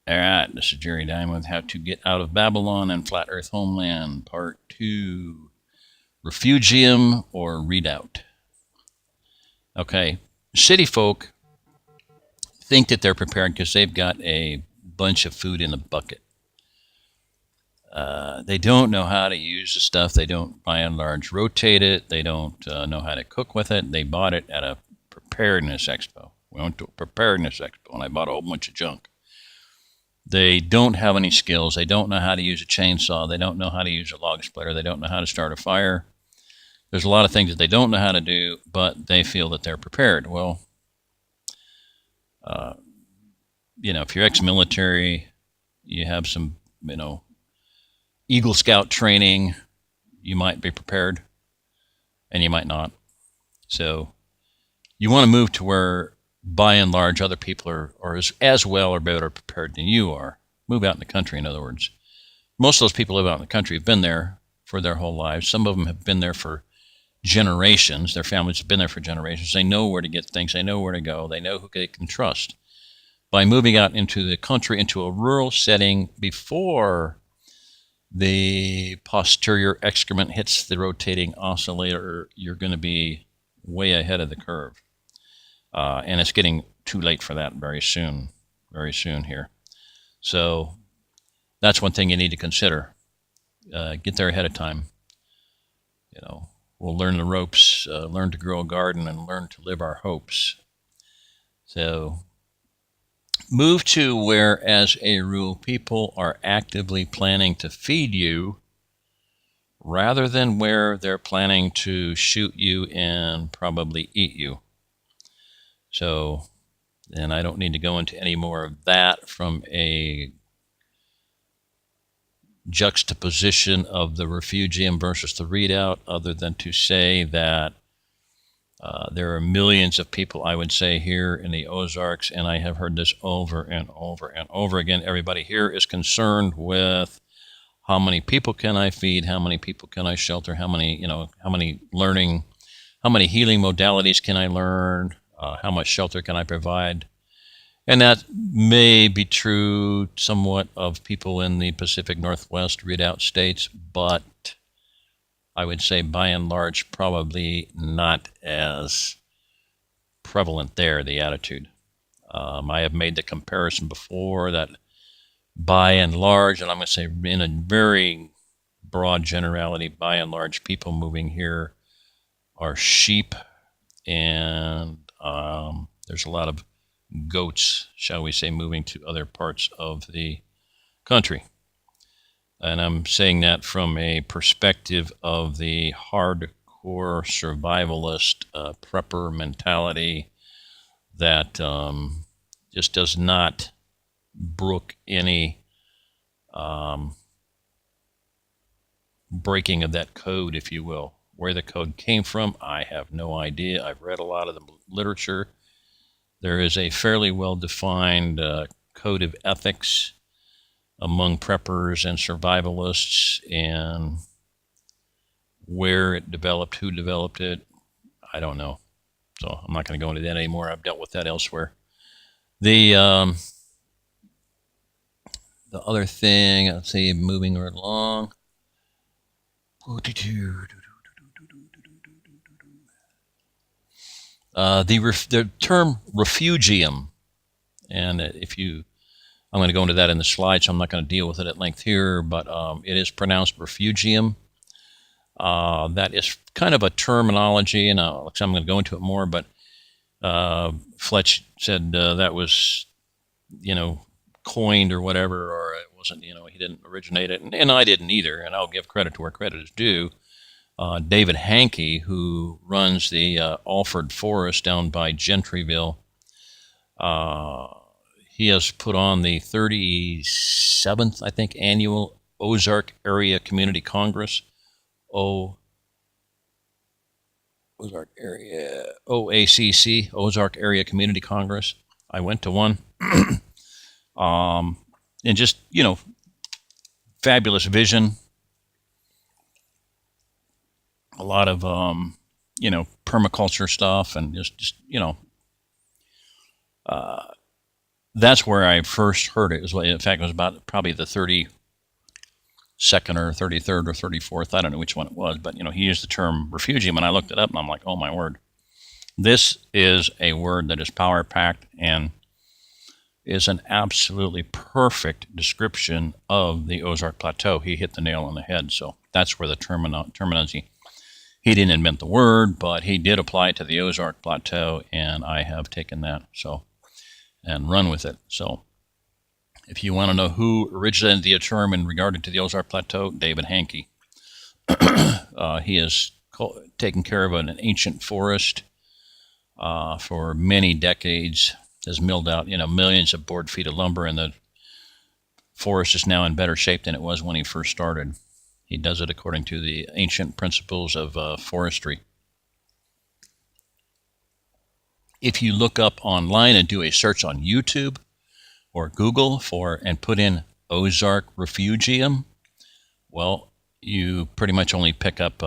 All right, this is Jerry Diamond, How to Get Out of Babylon and Flat Earth Homeland, Part 2, Refugium or Redoubt. Okay, city folk think that they're prepared because they've got a bunch of food in a bucket. They don't know how to use the stuff. They don't, by and large, rotate it. They don't know how to cook with it. They bought it at a Preparedness expo. We went to a Preparedness expo, and I bought a whole bunch of junk. They don't have any skills. They don't know how to use a chainsaw. They don't know how to use a log splitter. They don't know how to start a fire. There's a lot of things that they don't know how to do, but they feel that they're prepared. Well, if you're ex-military, you have some, Eagle Scout training, you might be prepared, and you might not. So you want to move to where, by and large, other people are as well or better prepared than you are. Move out in the country, in other words. Most of those people live out in the country have been there for their whole lives. Some of them have been there for generations. Their families have been there for generations. They know where to get things. They know where to go. They know who they can trust. By moving out into the country, into a rural setting before the posterior excrement hits the rotating oscillator, you're going to be way ahead of the curve. And it's getting too late for that very soon here. So that's one thing you need to consider. Get there ahead of time. We'll learn the ropes, learn to grow a garden, and learn to live our hopes. So move to where, as a rule, people are actively planning to feed you rather than where they're planning to shoot you and probably eat you. So, and I don't need to go into any more of that from a juxtaposition of the Refugium versus the Redoubt, other than to say that there are millions of people, I would say, here in the Ozarks, and I have heard this over and over and over again. Everybody here is concerned with how many people can I feed, how many people can I shelter, how many healing modalities can I learn, how much shelter can I provide. And that may be true somewhat of people in the Pacific Northwest Redoubt states, but I would say by and large probably not as prevalent there, the attitude. I have made the comparison before that by and large, and I'm going to say in a very broad generality, by and large, people moving here are sheep, and there's a lot of goats, shall we say, moving to other parts of the country. And I'm saying that from a perspective of the hardcore survivalist prepper mentality that just does not brook any breaking of that code, if you will. Where the code came from, I have no idea. I've read a lot of the literature. There is a fairly well-defined code of ethics among preppers and survivalists, and where it developed, who developed it, I don't know. So I'm not going to go into that anymore. I've dealt with that elsewhere. The other thing, let's see, moving right along. The term refugium, and I'm going to go into that in the slide, so I'm not going to deal with it at length here, but it is pronounced refugium. That is kind of a terminology, and I'm going to go into it more, but Fletch said that was, coined or whatever, or it wasn't, he didn't originate it, and I didn't either, and I'll give credit to where credit is due. David Hankey, who runs the Alford Forest down by Gentryville, he has put on the 37th, I think, annual OzArk Area Community Congress, OACC, OzArk Area Community Congress. I went to one, and just, fabulous vision. A lot of, permaculture stuff, and just that's where I first heard it. In fact, it was about probably the 32nd or 33rd or 34th. I don't know which one it was, but he used the term refugium, and I looked it up, and I'm like, oh my word, this is a word that is power packed and is an absolutely perfect description of the Ozark Plateau. He hit the nail on the head. So that's where the terminology. He didn't invent the word, but he did apply it to the Ozark Plateau, and I have taken that and run with it. So if you want to know who originated the term in regard to the Ozark Plateau, David Hankey. He has taken care of an ancient forest for many decades, has milled out millions of board feet of lumber, and the forest is now in better shape than it was when he first started. He does it according to the ancient principles of forestry. If you look up online and do a search on YouTube or Google and put in OzArk Refugium, well, you pretty much only pick up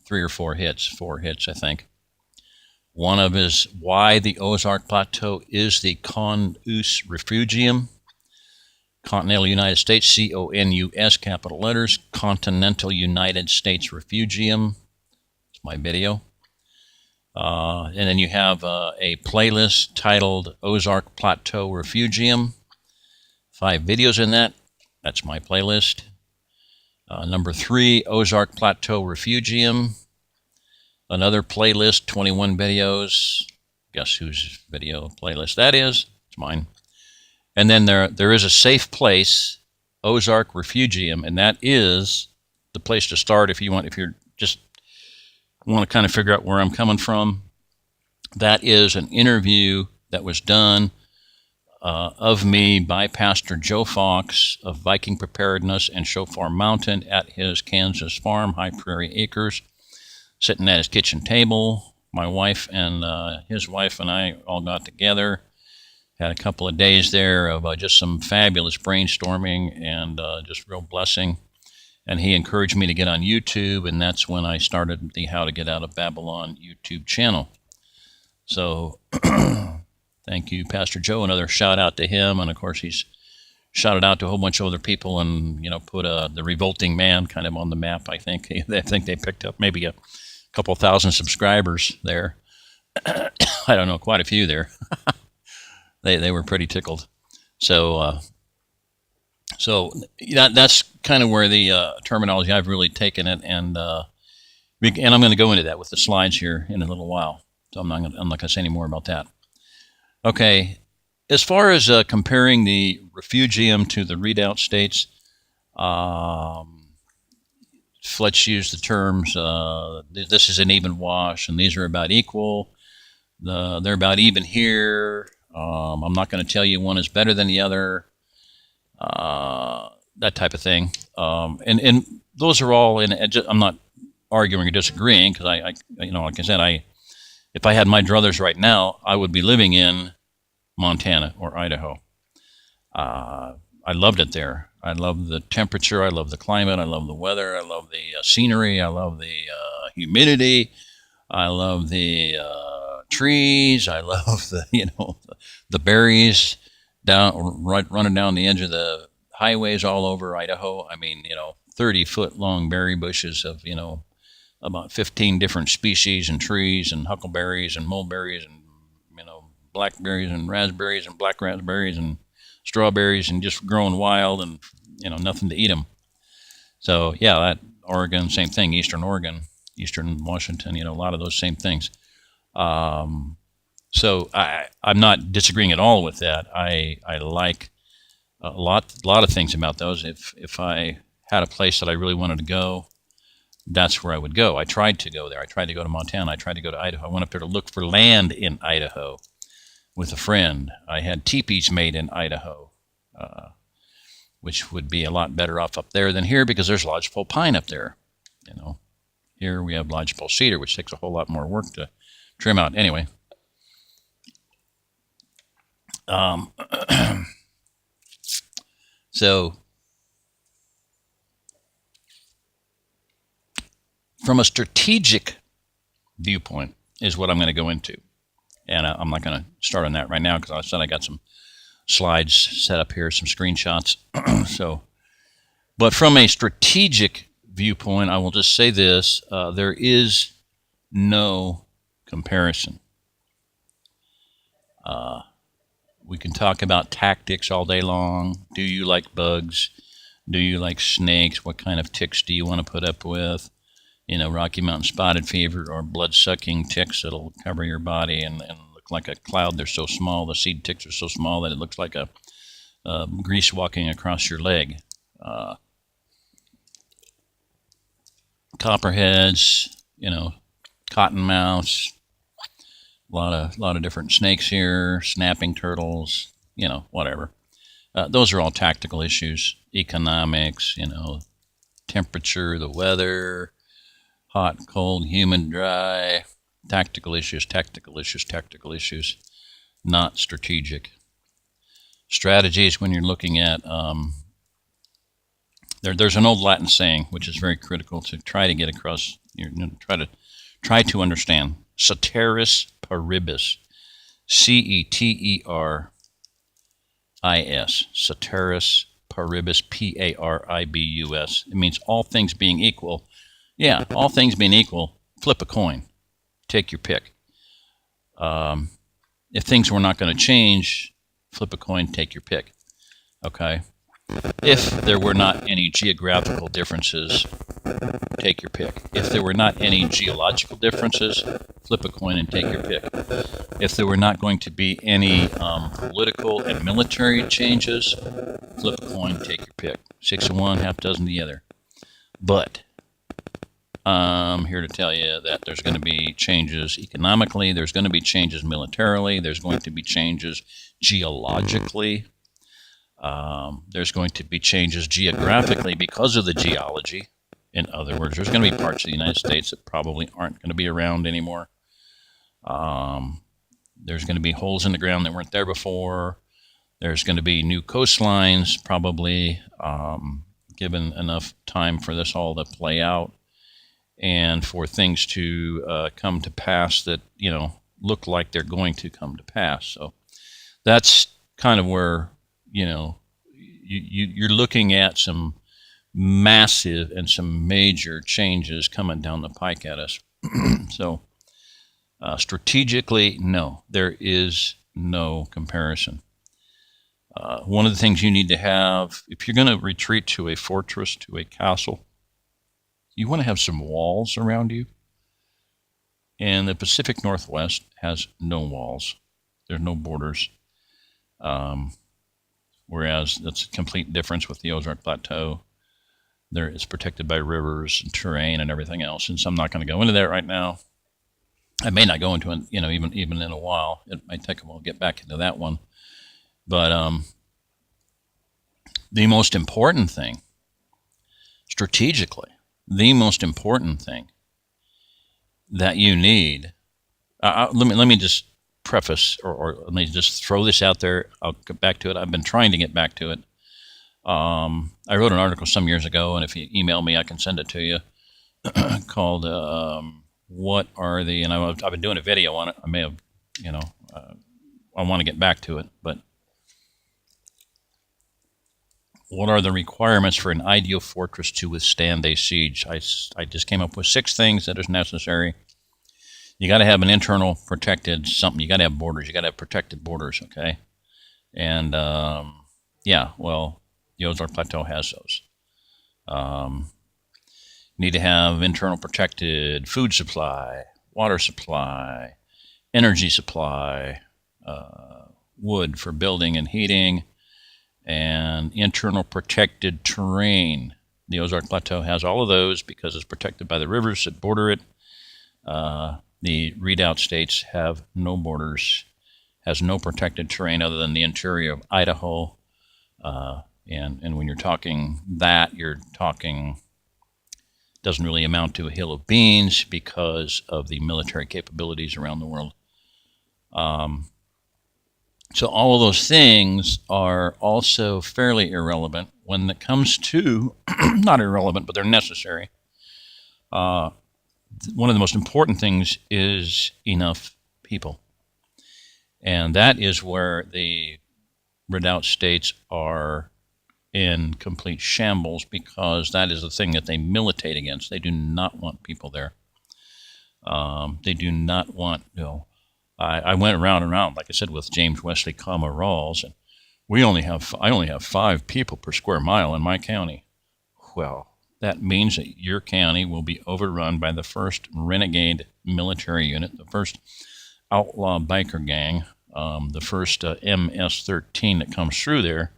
3 or 4 hits, I think. One of is why the Ozark Plateau is the Conus Refugium, Continental United States, C-O-N-U-S, capital letters, Continental United States Refugium. It's my video. And then you have a playlist titled Ozark Plateau Refugium. 5 videos in that. That's my playlist. Number 3, Ozark Plateau Refugium. Another playlist, 21 videos. Guess whose video playlist that is? It's mine. And then there is a safe place, Ozark Refugium, and that is the place to start if you're just want to kind of figure out where I'm coming from. That is an interview that was done of me by Pastor Joe Fox of Viking Preparedness and Shofar Mountain at his Kansas farm, High Prairie Acres, sitting at his kitchen table. My wife and his wife and I all got together, had a couple of days there of just some fabulous brainstorming and just real blessing. And he encouraged me to get on YouTube, and that's when I started the How to Get Out of Babylon YouTube channel. So thank you, Pastor Joe. Another shout out to him. And of course, he's shouted out to a whole bunch of other people and, put the Revolting Man kind of on the map, I think. I think they picked up maybe a couple thousand subscribers there. I don't know, quite a few there. They were pretty tickled. So that's kind of where the terminology I've really taken it, and I'm going to go into that with the slides here in a little while. So I'm not going to say any more about that. Okay, as far as comparing the Refugium to the Redoubt states, Fletch used the terms, this is an even wash, and these are about equal. They're about even here. I'm not going to tell you one is better than the other. That type of thing. And those are all in. I'm not arguing or disagreeing because like I said, if I had my druthers right now, I would be living in Montana or Idaho. I loved it there. I love the temperature. I love the climate. I love the weather. I love the scenery. I love the humidity. I love the trees. I love the berries running down the edge of the highways all over Idaho. I mean, 30-foot long berry bushes of, about 15 different species and trees and huckleberries and mulberries and, blackberries and raspberries and black raspberries and strawberries and just growing wild and, nothing to eat them. So, yeah, that Oregon, same thing, Eastern Oregon, Eastern Washington, a lot of those same things. So I'm not disagreeing at all with that. I like a lot of things about those. If I had a place that I really wanted to go, that's where I would go. I tried to go there. I tried to go to Montana. I tried to go to Idaho. I went up there to look for land in Idaho with a friend. I had teepees made in Idaho, which would be a lot better off up there than here because there's lodgepole pine up there. Here we have lodgepole cedar, which takes a whole lot more work to trim out. Anyway. So from a strategic viewpoint is what I'm going to go into. And I'm not going to start on that right now because I said I got some slides set up here, some screenshots. So, but from a strategic viewpoint, I will just say this: there is no comparison. We can talk about tactics all day long. Do you like bugs? Do you like snakes? What kind of ticks do you want to put up with? You know, Rocky Mountain spotted fever or blood-sucking ticks that'll cover your body and look like a cloud. They're so small, the seed ticks are so small that it looks like a grease walking across your leg. Copperheads, you know, cottonmouths, a lot of different snakes here, snapping turtles, you know, whatever. Those are all tactical issues, economics, you know, temperature, the weather, hot, cold, humid, dry, tactical issues, not strategic. Strategies when you're looking at, there's an old Latin saying, which is very critical to try to get across, try to understand. Ceteris paribus, Ceteris, ceteris paribus, paribus. It means all things being equal. Yeah, all things being equal, flip a coin, take your pick. If things were not going to change, flip a coin, take your pick. Okay? If there were not any geographical differences, take your pick. If there were not any geological differences, flip a coin and take your pick. If there were not going to be any political and military changes, flip a coin, take your pick. 6 of one, half dozen the other. But I'm here to tell you that there's going to be changes economically, there's going to be changes militarily, there's going to be changes geologically. There's going to be changes geographically because of the geology. In other words, there's going to be parts of the United States that probably aren't going to be around anymore. There's going to be holes in the ground that weren't there before. There's going to be new coastlines, probably, given enough time for this all to play out and for things to come to pass that, you know, look like they're going to come to pass. So that's kind of where, you know, you're looking at some massive and some major changes coming down the pike at us. So strategically, no, there is no comparison. One of the things you need to have, if you're going to retreat to a fortress, to a castle, you want to have some walls around you. And the Pacific Northwest has no walls. There's no borders. Whereas that's a complete difference with the OzArk Plateau. There, it's protected by rivers and terrain and everything else. And so I'm not going to go into that right now. I may not go into it, you know, even in a while. It might take a while to get back into that one. But the most important thing, strategically, the most important thing that you need, let me just preface, or let me just throw this out there. I'll get back to it. I've been trying to get back to it. I wrote an article some years ago, and if you email me, I can send it to you, called what are the, and I've been doing a video on it. I may have, you know, I want to get back to it, but what are the requirements for an ideal fortress to withstand a siege? I just came up with 6 things that is necessary. You got to have an internal protected something. You got to have borders. You got to have protected borders, okay? And yeah, well, the OzArk Plateau has those. Need to have internal protected food supply, water supply, energy supply, wood for building and heating, and internal protected terrain. The OzArk Plateau has all of those because it's protected by the rivers that border it. The Redoubt states have no borders, has no protected terrain other than the interior of Idaho. And when you're talking that, you're talking, doesn't really amount to a hill of beans because of the military capabilities around the world. So all of those things are also fairly irrelevant when it comes to, not irrelevant, but they're necessary. One of the most important things is enough people. And that is where the Redoubt states are in complete shambles because that is the thing that they militate against. They do not want people there. They do not want, I went around and around, like I said, with James Wesley, Rawls, and I only have 5 people per square mile in my county. Well, that means that your county will be overrun by the first renegade military unit, the first outlaw biker gang, the first MS-13 that comes through there,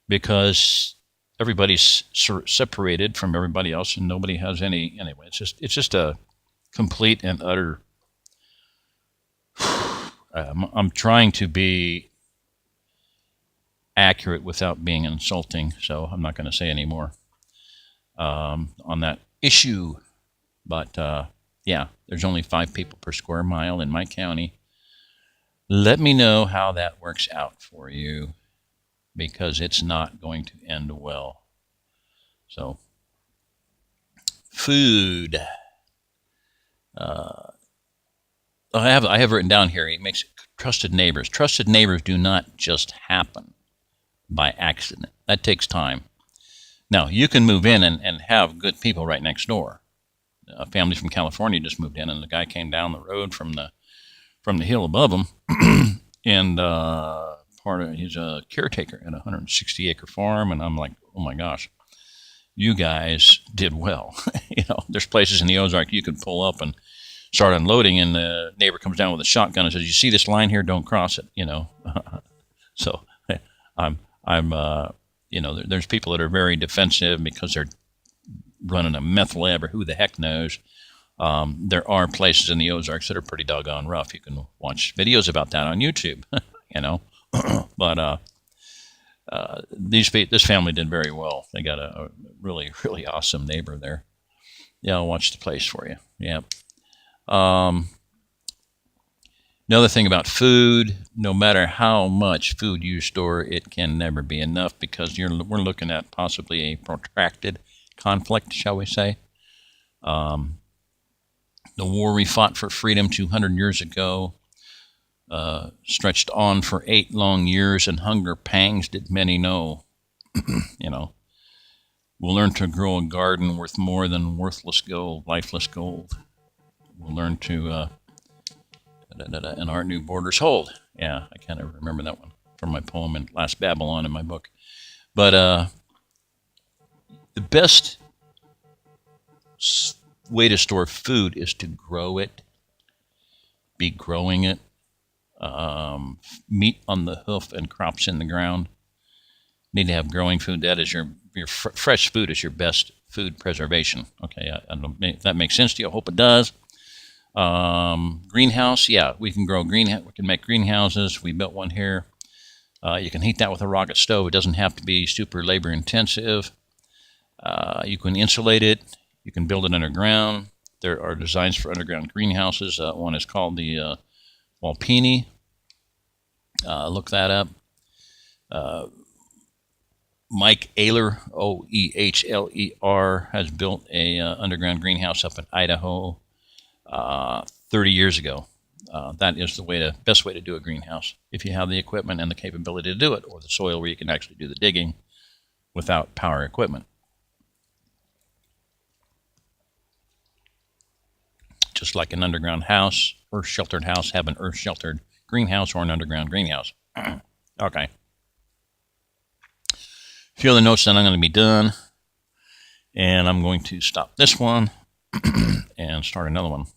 because everybody's separated from everybody else and nobody has any. Anyway, it's just a complete and utter. I'm trying to be accurate without being insulting, so I'm not going to say any more on that issue. But yeah, there's only 5 people per square mile in my county. Let me know how that works out for you, because it's not going to end well. So, food. I have written down here, it makes trusted neighbors. Trusted neighbors do not just happen by accident. That takes time. Now, you can move in and have good people right next door. A family from California just moved in, and the guy came down the road from the hill above him, and he's a caretaker at a 160-acre farm, and I'm like, oh my gosh, you guys did well. There's places in the Ozark you could pull up and start unloading, and the neighbor comes down with a shotgun and says, "You see this line here? Don't cross it." So there's people that are very defensive because they're running a meth lab or who the heck knows. There are places in the Ozarks that are pretty doggone rough. You can watch videos about that on YouTube, But this family did very well. They got a really, really awesome neighbor there. Yeah, I'll watch the place for you. Yeah. Another thing about food, no matter how much food you store, it can never be enough, because we're looking at possibly a protracted conflict, shall we say. The war we fought for freedom 200 years ago stretched on for 8 long years, and hunger pangs did many know. We'll learn to grow a garden worth more than worthless gold, lifeless gold. We'll learn to, and our new borders hold. Yeah, I kind of remember that one from my poem in Last Babylon in my book. But the best way to store food is to grow it, be growing it. Meat on the hoof and crops in the ground. Need to have growing food. That is your fresh food is your best food preservation. Okay, I don't know if that makes sense to you. I hope it does. Greenhouse, yeah, we can grow we can make greenhouses. We built one here. You can heat that with a rocket stove. It doesn't have to be super labor intensive. You can insulate it. You can build it underground. There are designs for underground greenhouses. One is called the Walpini. Look that up. Mike Ehler, Oehler, has built a underground greenhouse up in Idaho 30 years ago. That is the best way to do a greenhouse, if you have the equipment and the capability to do it, or the soil where you can actually do the digging without power equipment. Just like an underground house, earth-sheltered house, have an earth-sheltered greenhouse or an underground greenhouse. Okay. A few other notes, then I'm going to be done. And I'm going to stop this one and start another one.